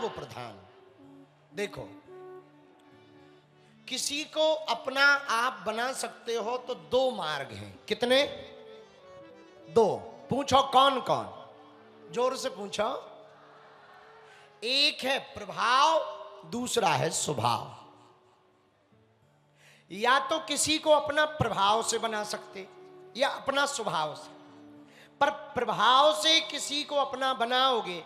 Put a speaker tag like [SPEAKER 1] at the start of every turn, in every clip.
[SPEAKER 1] भाव प्रधान। देखो, किसी को अपना आप बना सकते हो तो दो मार्ग हैं। कितने? दो। पूछो कौन कौन, जोर से पूछो। एक है प्रभाव, दूसरा है स्वभाव। या तो किसी को अपना प्रभाव से बना सकते या अपना स्वभाव से, पर प्रभाव से किसी को अपना बनाओगे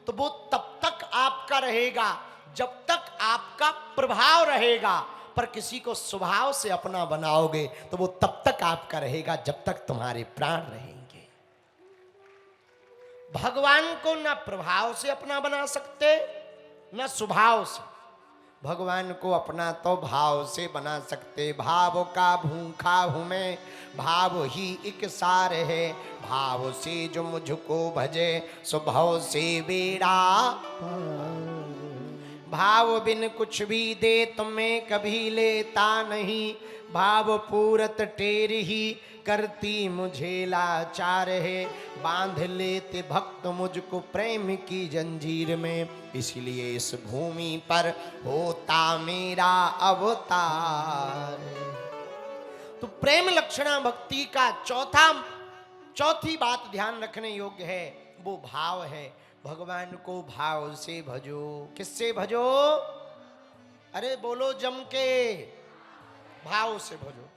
[SPEAKER 1] तो वो तब तक आपका रहेगा जब तक आपका प्रभाव रहेगा, पर किसी को स्वभाव से अपना बनाओगे तो वो तब तक आपका रहेगा जब तक तुम्हारे प्राण रहेंगे। भगवान को ना प्रभाव से अपना बना सकते ना स्वभाव से। भगवान को अपना तो भाव से बना सकते। भाव का भूखा हूं मैं, भाव ही एक सार है। भाव से जो मुझको भजे, स्वभाव से बेड़ा। भाव बिन कुछ भी दे तुम्हें कभी लेता नहीं। भाव पूरत टेर ही करती मुझे लाचार है। बांध लेते भक्त मुझको प्रेम की जंजीर में, इसलिए इस भूमि पर होता मेरा अवतार। तो प्रेम लक्षणा भक्ति का चौथी बात ध्यान रखने योग्य है, वो भाव है। भगवान को भाव से भजो। किससे भजो? अरे बोलो जम के, भाव से भजो।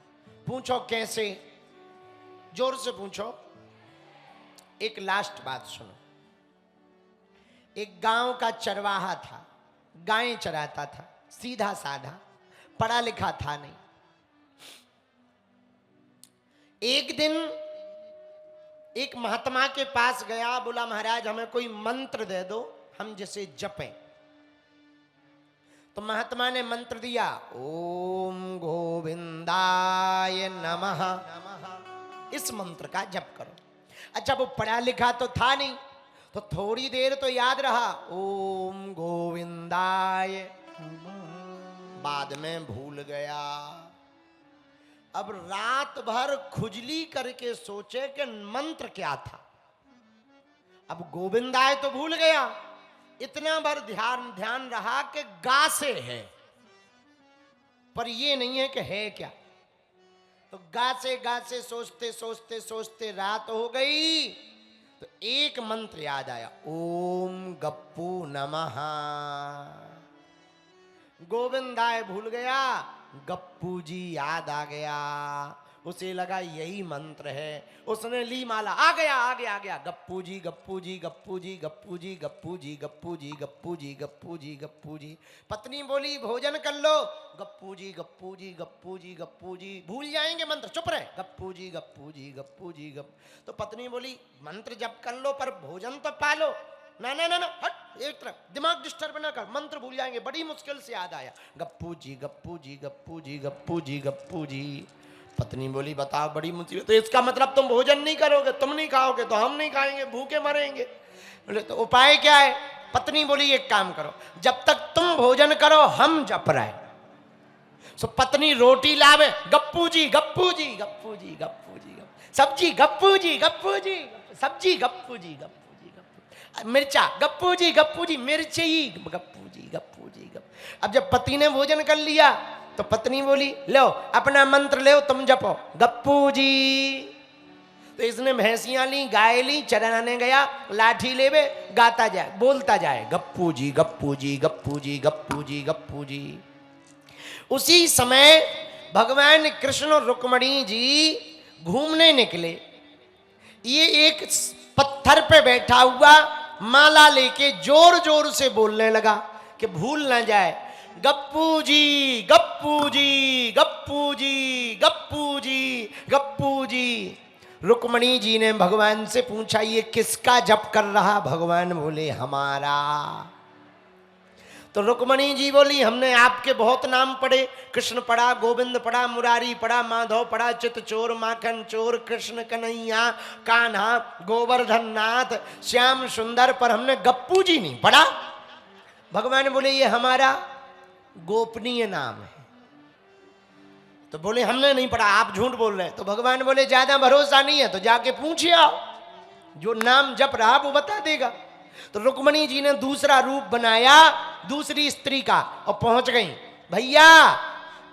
[SPEAKER 1] पूछो कैसे? जोर से पूछो। एक लास्ट बात सुनो। एक गांव का चरवाहा था, गायें चराता था, सीधा साधा, पढ़ा लिखा था नहीं। एक दिन एक महात्मा के पास गया, बोला महाराज हमें कोई मंत्र दे दो, हम जिसे जपें। तो महात्मा ने मंत्र दिया, ओम गोविंदाय नमः। इस मंत्र का जप करो। अच्छा, वो पढ़ा लिखा तो था नहीं, तो थोड़ी देर तो याद रहा, ओम गोविंदाय, बाद में भूल गया। अब रात भर खुजली करके सोचे कि मंत्र क्या था। अब गोविंदाय तो भूल गया, इतना भर ध्यान रहा कि गा से है, पर ये नहीं है कि है क्या। तो गा से सोचते सोचते सोचते रात हो गई। तो एक मंत्र याद आया, ओम गप्पू नमः। गोविंदाय भूल गया, गप्पू जी याद आ गया। उसे लगा यही मंत्र है, उसने ली माला, आ गया गप्पू जी गप्पू जी गप्पू जी गप्पू जी गप्पू जी गप्पू जी गप्पू जी गप्पू जी गप्पू जी। पत्नी बोली भोजन कर लो, गप्पू जी गप्पू जी गप्पू जी गप्पू जी। भूल जाएंगे मंत्र, चुप रहे, गप्पू जी गप्पू जी गप्पू जी गप। तो पत्नी बोली मंत्र जप कर लो पर भोजन तो पालो। ना ना ना ना, हट एक तरफ, दिमाग डिस्टर्ब ना कर, मंत्र भूल जाएंगे। बड़ी मुश्किल से याद आया, गप्पू जी गप्पू जी गप्पू जी गप्पू जी गप्पू जी। पत्नी बोली बताओ बड़ी मुसीबत, तो इसका मतलब तुम भोजन नहीं करोगे, तुम नहीं खाओगे तो हम नहीं खाएंगे, भूखे मरेंगे। बोले तो उपाय क्या है? पत्नी बोली एक काम करो, जब तक तुम भोजन करो हम जप रहे। सो पत्नी रोटी लावे, गप्पू जी गप्पू जी गप्पू जी गप्पू जी गप्पू, सब्जी गप्पू जी गप्पू जी, सब्जी गप्पू जी गप्पू जी गप्पू, मिर्चा गप्पू जी गप्पू जी, मिर्ची गप्पू जी गप्पू जी गप्पू। अब जब पति ने भोजन कर लिया तो पत्नी बोली लो अपना मंत्र लो, तुम जपो, गप्पू जी। तो इसने भैंसियां ली, गाय ली, चराने गया, लाठी लेवे, गाता जाए, बोलता जाए, गप्पू जी गप्पू जी गप्पू जी गप्पू जी गप्पू जी। उसी समय भगवान कृष्ण और रुक्मिणी जी घूमने निकले। ये एक पत्थर पे बैठा हुआ माला लेके जोर जोर से बोलने लगा कि भूल ना जाए, गप्पू जी गप्पू जी गप्पू जी गप्पू जी गप्पू जी। रुक्मिणी जी ने भगवान से पूछा ये किसका जप कर रहा? भगवान बोले हमारा। तो रुक्मिणी जी बोली हमने आपके बहुत नाम पढ़े, कृष्ण पढ़ा, गोविंद पढ़ा, मुरारी पढ़ा, माधव पढ़ा, चित चोर, माखन चोर, कृष्ण कन्हैया, कान्हा, गोवर्धन नाथ, श्याम सुंदर, पर हमने गप्पू जी नहीं पढ़ा। भगवान बोले ये हमारा गोपनीय नाम है। तो बोले हमने नहीं पढ़ा, आप झूठ बोल रहे हैं। तो भगवान बोले ज्यादा भरोसा नहीं है तो जाके पूछिए आओ, जो नाम जप रहा वो बता देगा। तो रुक्मणी जी ने दूसरा रूप बनाया दूसरी स्त्री का और पहुंच गई। भैया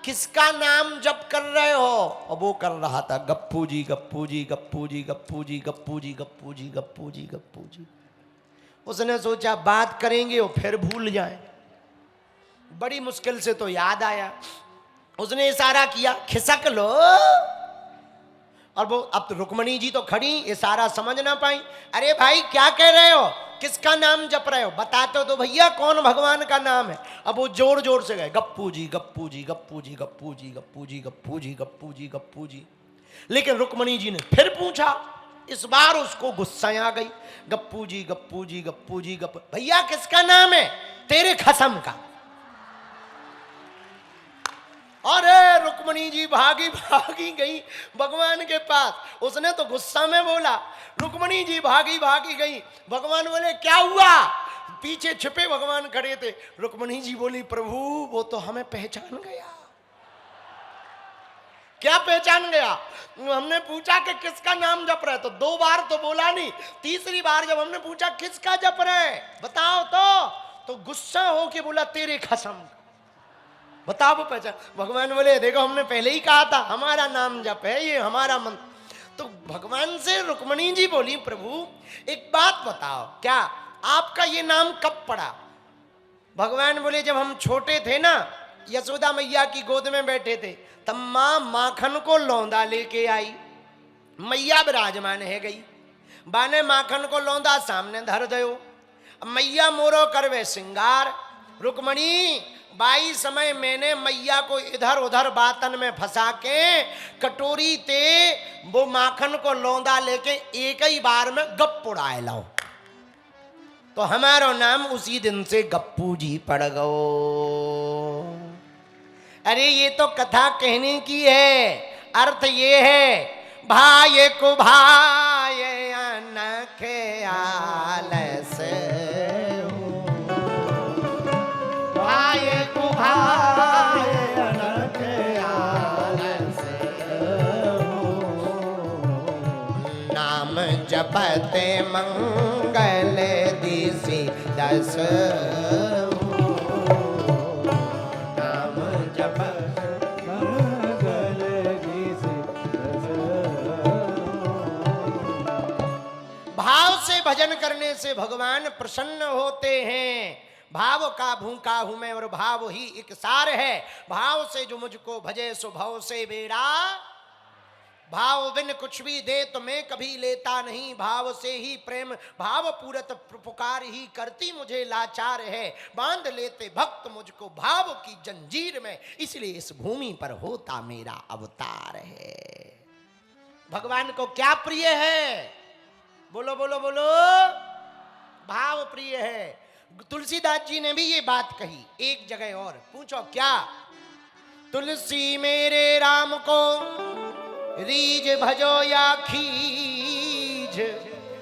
[SPEAKER 1] किसका नाम जप कर रहे हो? और वो कर रहा था गप्पू जी गप्पू जी गप्पू जी गप्पू जी गप्पू जी गप्पू जी गप्पू जी गप्पू जी। उसने सोचा बात करेंगे और फिर भूल जाए। बड़ी मुश्किल से तो याद आया, उसने इशारा किया खिसक लो। और वो अब तो रुक्मणी जी तो खड़ी, इशारा समझ ना पाई। अरे भाई क्या कह रहे हो, किसका नाम जप रहे हो, बताते तो भैया कौन भगवान का नाम है। अब वो जोर जोर से गए गप्पू जी गप्पू जी गप्पू जी गप्पू जी गप्पू जी गप्पू जी गप्पू जी गप्पू जी। लेकिन रुक्मणी जी ने फिर पूछा, इस बार उसको गुस्सा आ गई। गप्पू जी गप्पू जी गप्पू जी गप्पू, भैया किसका नाम है? तेरे खसम का। अरे रुक्मणी जी भागी भागी गई भगवान के पास। उसने तो गुस्सा में बोला, रुक्मणी जी भागी भागी गई। भगवान बोले क्या हुआ? पीछे छिपे भगवान खड़े थे। रुक्मणी जी बोली प्रभु वो तो हमें पहचान गया। क्या पहचान गया? हमने पूछा कि किसका नाम जप रहे, तो 2 बार तो बोला नहीं, तीसरी बार जब हमने पूछा किसका जप रहे बताओ तो गुस्सा हो के बोला तेरे खसम। बताओ वो पहचान। भगवान बोले देखो हमने पहले ही कहा था हमारा नाम जप है, ये हमारा मंत्र। तो भगवान से रुक्मणी जी बोली प्रभु एक बात बताओ, क्या आपका ये नाम कब पड़ा? भगवान बोले जब हम छोटे थे ना, यशोदा मैया की गोद में बैठे थे, तब माँ माखन को लौंदा लेके आई, मैया विराजमान है गई, बाने माखन को लौंदा सामने धर दो, मैया मोरो करवे सिंगार। रुक्मणी बाई समय मैंने मैया को इधर उधर बातन में फंसा के कटोरी ते वो माखन को लौंदा लेके एक ही बार में गप उड़ाए लाओ, तो हमारा नाम उसी दिन से गप्पू जी पड़ गो। अरे ये तो कथा कहने की है, अर्थ ये है भाई को भाई अनखे आलस, भाई को भाई अनखे आलस, नाम जपते मंगल दिसि दस, नाम जपते मंगल दिसि दस। भाव से भजन करने से भगवान प्रसन्न होते हैं। भाव का भूखा हूं मैं और भाव ही एक सार है, भाव से जो मुझको भजे सो भव से बेड़ा, भाव बिन कुछ भी दे तो मैं कभी लेता नहीं, भाव से ही प्रेम भाव पूरत पुकार ही करती मुझे लाचार है, बांध लेते भक्त मुझको भाव की जंजीर में, इसलिए इस भूमि पर होता मेरा अवतार है। भगवान को क्या प्रिय है? बोलो बोलो बोलो, भाव प्रिय है। तुलसीदास जी ने भी ये बात कही एक जगह और, पूछो क्या? तुलसी मेरे राम को रीज भजो या खीज,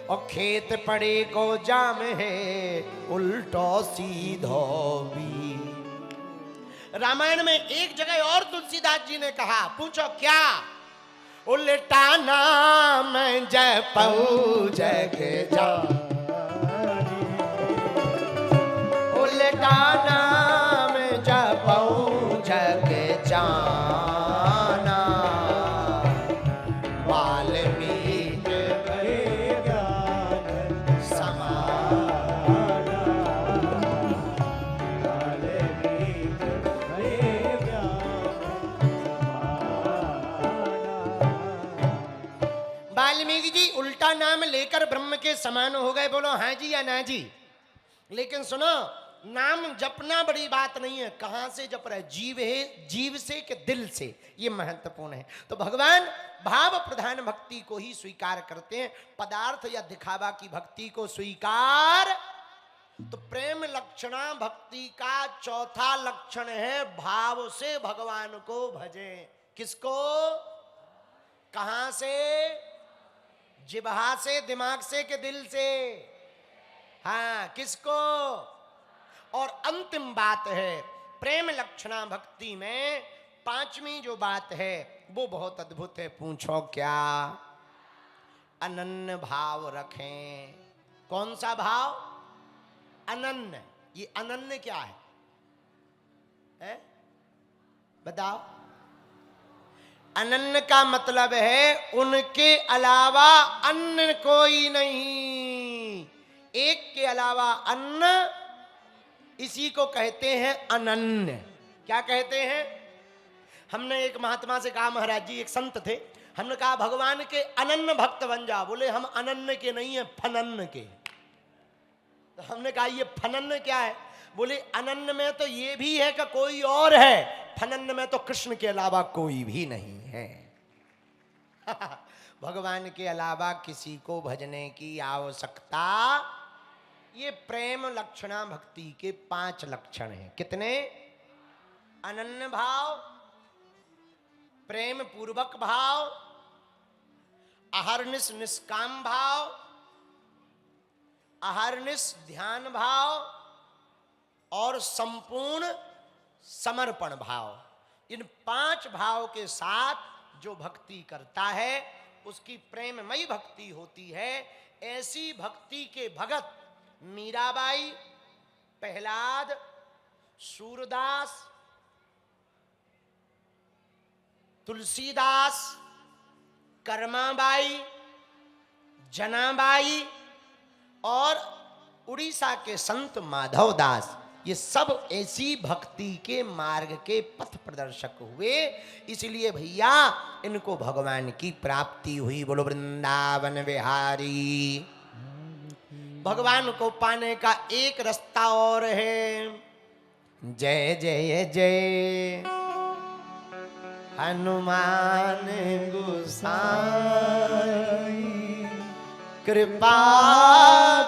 [SPEAKER 1] और खेत पड़े को जाम है उल्टो सीधो भी। रामायण में एक जगह और तुलसीदास जी ने कहा, पूछो क्या? उल्टा नाम जपऊ जग जानी, उल्टा नाम जपऊ जग जाना, वाल्मीकि ज्ञान समाना, वाल्मीकि ज्ञान समाना। वाल्मीकि जी उल्टा नाम लेकर ब्रह्म के समान हो गए। बोलो हाँ जी या ना जी? लेकिन सुनो, नाम जपना बड़ी बात नहीं है, कहां से जप रहे, जीव है, जीव से कि दिल से, ये महत्वपूर्ण है। तो भगवान भाव प्रधान भक्ति को ही स्वीकार करते हैं, पदार्थ या दिखावा की भक्ति को स्वीकार। तो प्रेम लक्षणा भक्ति का चौथा लक्षण है भाव से भगवान को भजें। किसको? कहां से? जिह्वा से, दिमाग से कि दिल से? हाँ, किसको? और अंतिम बात है प्रेम लक्षणा भक्ति में पांचवी जो बात है वो बहुत अद्भुत है। पूछो क्या? अनन्य भाव रखें। कौन सा भाव? अनन्य। ये अनन्य क्या है? बताओ। अनन्य का मतलब है उनके अलावा अन्य कोई नहीं, एक के अलावा अन्य, इसी को कहते हैं अनन्य। क्या कहते हैं? हमने एक महात्मा से कहा, महाराज जी एक संत थे, हमने कहा भगवान के अनन्य भक्त बन जा। बोले हम अनन्य के नहीं है, फनन्य के। तो हमने कहा ये फनन्य क्या है? बोले अनन्य में तो ये भी है कि कोई और है, फनन्य में तो कृष्ण के अलावा कोई भी नहीं है। भगवान के अलावा किसी को भजने की आवश्यकता। ये प्रेम लक्षणा भक्ति के 5 लक्षण हैं। कितने? अनन्य भाव, प्रेम पूर्वक भाव, अहर्निश निष्काम भाव, अहर्निश ध्यान भाव और संपूर्ण समर्पण भाव। इन 5 भाव के साथ जो भक्ति करता है उसकी प्रेममयी भक्ति होती है। ऐसी भक्ति के भगत मीराबाई, प्रहलाद, सूरदास, तुलसीदास, कर्माबाई, जनाबाई और उड़ीसा के संत माधवदास, ये सब ऐसी भक्ति के मार्ग के पथ प्रदर्शक हुए। इसलिए भैया इनको भगवान की प्राप्ति हुई। बोलो वृंदावन बिहारी। भगवान को पाने का एक रास्ता और है। जय जय जय हनुमान गोसाई, कृपा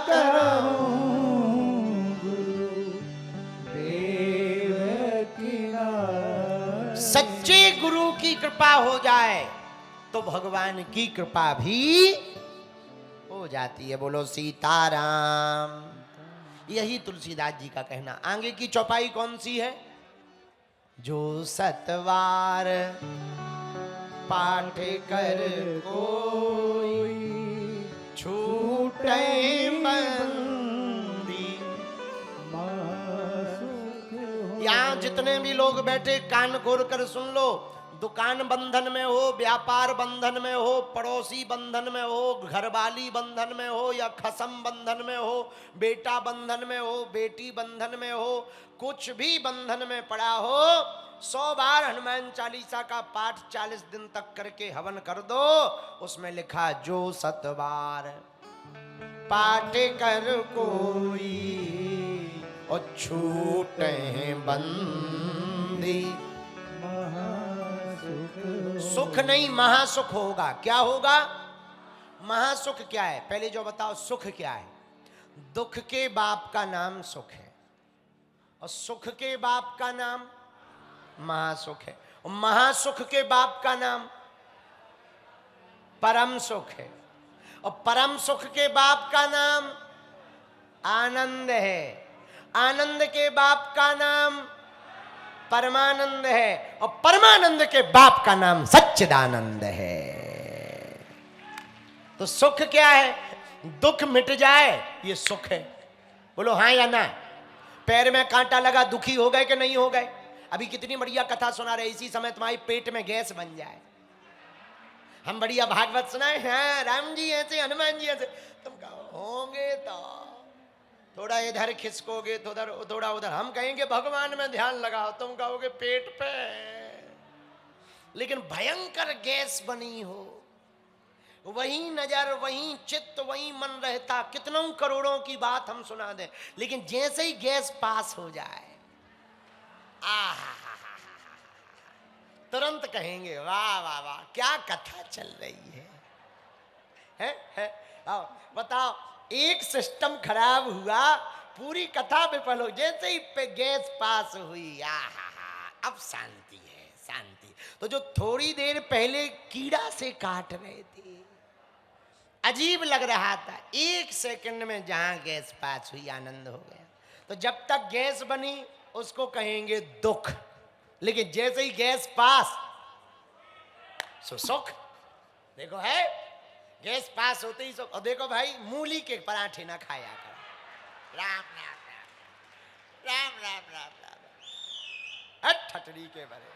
[SPEAKER 1] करो सच्चे गुरु की कृपा हो जाए तो भगवान की कृपा भी हो जाती है। बोलो सीताराम। यही तुलसीदास जी का कहना। आगे की चौपाई कौन सी है? जो सतवार पाठ कर कोई छूटे बंदी। यहाँ जितने भी लोग बैठे कान खोल कर सुन लो। दुकान बंधन में हो, व्यापार बंधन में हो, पड़ोसी बंधन में हो, घरवाली बंधन में हो या खसम बंधन में हो, बेटा बंधन में हो, बेटी बंधन में हो, कुछ भी बंधन में पड़ा हो, 100 बार हनुमान चालीसा का पाठ 40 दिन तक करके हवन कर दो। उसमें लिखा जो सतवार पाठ कर कोई और छूटे बंदी। सुख नहीं महासुख होगा। क्या होगा? महासुख क्या है? पहले जो बताओ सुख क्या है? दुख के बाप का नाम सुख है और सुख के बाप का नाम महासुख है और महासुख के बाप का नाम परम सुख है और परम सुख के बाप का नाम आनंद है। आनंद के बाप का नाम परमानंद है और परमानंद के बाप का नाम सच्चिदानंद है। तो सुख क्या है? दुख मिट जाए ये सुख है। बोलो हाँ या ना। पैर में कांटा लगा, दुखी हो गए कि नहीं हो गए? अभी कितनी बढ़िया कथा सुना रहे, इसी समय तुम्हारे पेट में गैस बन जाए। हम बढ़िया भागवत सुनाए, हाँ राम जी ऐसे, हनुमान जी ऐसे। तुम कहो होंगे तो थोड़ा इधर खिसकोगे तो उधर, थोड़ा उधर। हम कहेंगे भगवान में ध्यान लगाओ, तुम कहोगे पेट पे। लेकिन भयंकर गैस बनी हो, वही नजर, वही चित्त, वही मन रहता। कितनों करोड़ों की बात हम सुना दें, लेकिन जैसे ही गैस पास हो जाए तुरंत कहेंगे वाह वाह वाह क्या कथा चल रही है? आओ बताओ, एक सिस्टम खराब हुआ, पूरी कथा विफल हो। जैसे ही पे गैस पास हुई, अब शांति है, शांति। तो जो थोड़ी देर पहले कीड़ा से काट रहे थे, अजीब लग रहा था, 1 सेकंड में जहां गैस पास हुई आनंद हो गया। तो जब तक गैस बनी उसको कहेंगे दुख, लेकिन जैसे ही गैस पास सो सुख। देखो है, गैस पास होते ही सुख। और देखो भाई, मूली के पराठे ना खाया कर, राम राम राम। राम राम राम राम। ठटरी के बरे